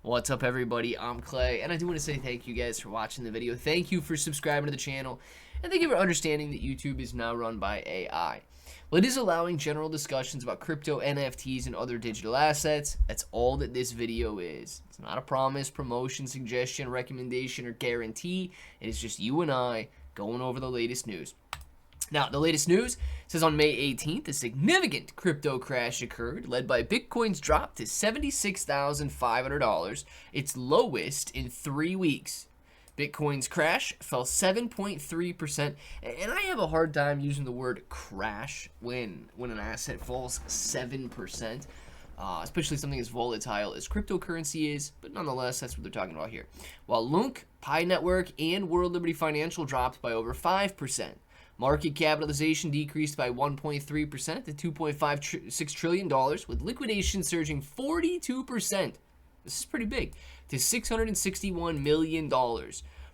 What's up, everybody? I'm Clay, and I do want to say thank you guys for watching the video. Thank you for subscribing to the channel, and thank you for understanding that YouTube is now run by AI. Well, it is allowing general discussions about crypto, NFTs, and other digital assets. That's all that this video is. It's not a promise, promotion, suggestion, recommendation, or guarantee. It is just you and I going over the latest news. Now, the latest news says on May 18th, a significant crypto crash occurred, led by Bitcoin's drop to $76,500, its lowest in 3 weeks. Bitcoin's crash fell 7.3%, and I have a hard time using the word crash when an asset falls 7%, especially something as volatile as cryptocurrency is, but nonetheless, that's what they're talking about here. While LUNC, Pi Network, and World Liberty Financial dropped by over 5%. Market capitalization decreased by 1.3% to $2.56 trillion, with liquidation surging 42%. This is pretty big, to $661 million.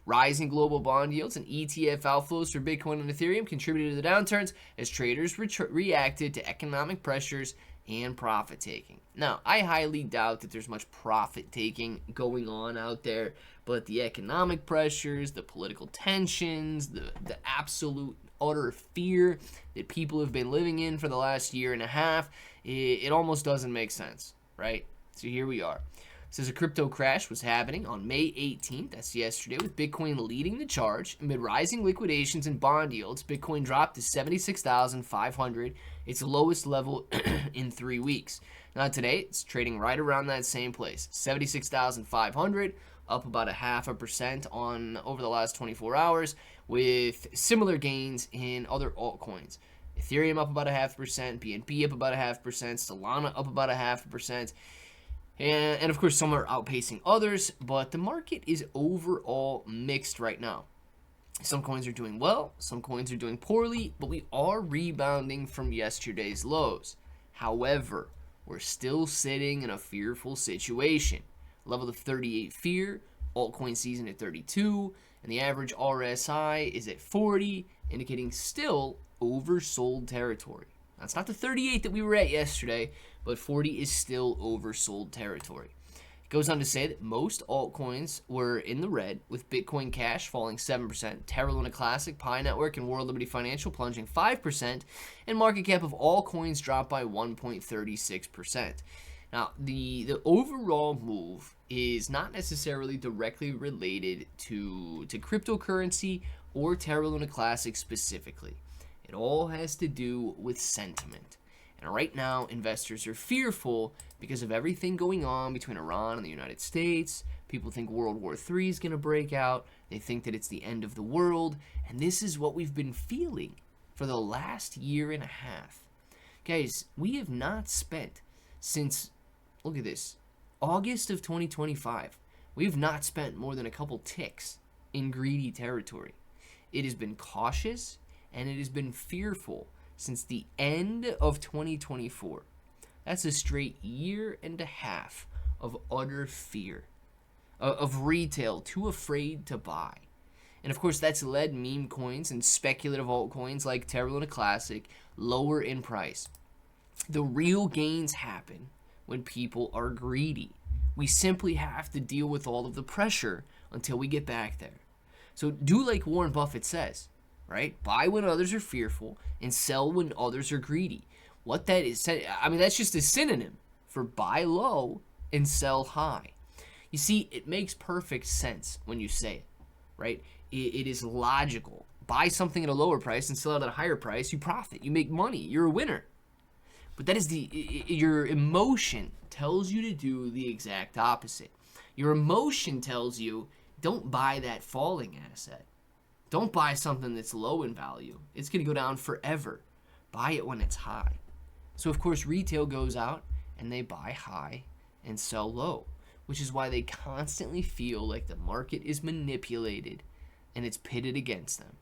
Rising global bond yields and ETF outflows for Bitcoin and Ethereum contributed to the downturns as traders reacted to economic pressures and profit taking. Now, I highly doubt that there's much profit taking going on out there, but the economic pressures, the political tensions, the absolute utter fear that people have been living in for the last year and a half, it almost doesn't make sense, right? So here we are. It says a crypto crash was happening on May 18th, that's yesterday, with Bitcoin leading the charge. Amid rising liquidations and bond yields, Bitcoin dropped to $76,500, its lowest level in 3 weeks. Now today, it's trading right around that same place, $76,500, up about 0.5% over the last 24 hours, with similar gains in other altcoins. Ethereum up about 0.5%, BNB up about 0.5%, Solana up about 0.5%. And of course, some are outpacing others, but the market is overall mixed right now. Some coins are doing well, some coins are doing poorly, but we are rebounding from yesterday's lows. However, we're still sitting in a fearful situation. Level of 38 fear, altcoin season at 32, and the average RSI is at 40, indicating still oversold territory. That's not the 38 that we were at yesterday, but 40 is still oversold territory. It goes on to say that most altcoins were in the red, with Bitcoin Cash falling 7%, Terra Luna Classic, Pi Network, and World Liberty Financial plunging 5%, and market cap of all coins dropped by 1.36%. Now, the overall move is not necessarily directly related to cryptocurrency or Terra Luna Classic specifically. It all has to do with sentiment. And right now, investors are fearful because of everything going on between Iran and the United States. People think World War III is going to break out. They think that it's the end of the world. And this is what we've been feeling for the last year and a half. Guys, we have not spent since, look at this, August of 2025. We have not spent more than a couple ticks in greedy territory. It has been cautious and it has been fearful since the end of 2024. That's a straight year and a half of utter fear, of retail too afraid to buy. And of course, that's led meme coins and speculative altcoins like Terra Luna Classic lower in price. The real gains happen when people are greedy. We simply have to deal with all of the pressure until we get back there. So do like Warren Buffett says, right? Buy when others are fearful and sell when others are greedy. What that is, I mean, that's just a synonym for buy low and sell high. You see, it makes perfect sense when you say it, right? It is logical. Buy something at a lower price and sell it at a higher price. You profit. You make money. You're a winner. But that is your emotion tells you to do the exact opposite. Your emotion tells you, don't buy that falling asset. Don't buy something that's low in value. It's going to go down forever. Buy it when it's high. So, of course, retail goes out and they buy high and sell low, which is why they constantly feel like the market is manipulated and it's pitted against them.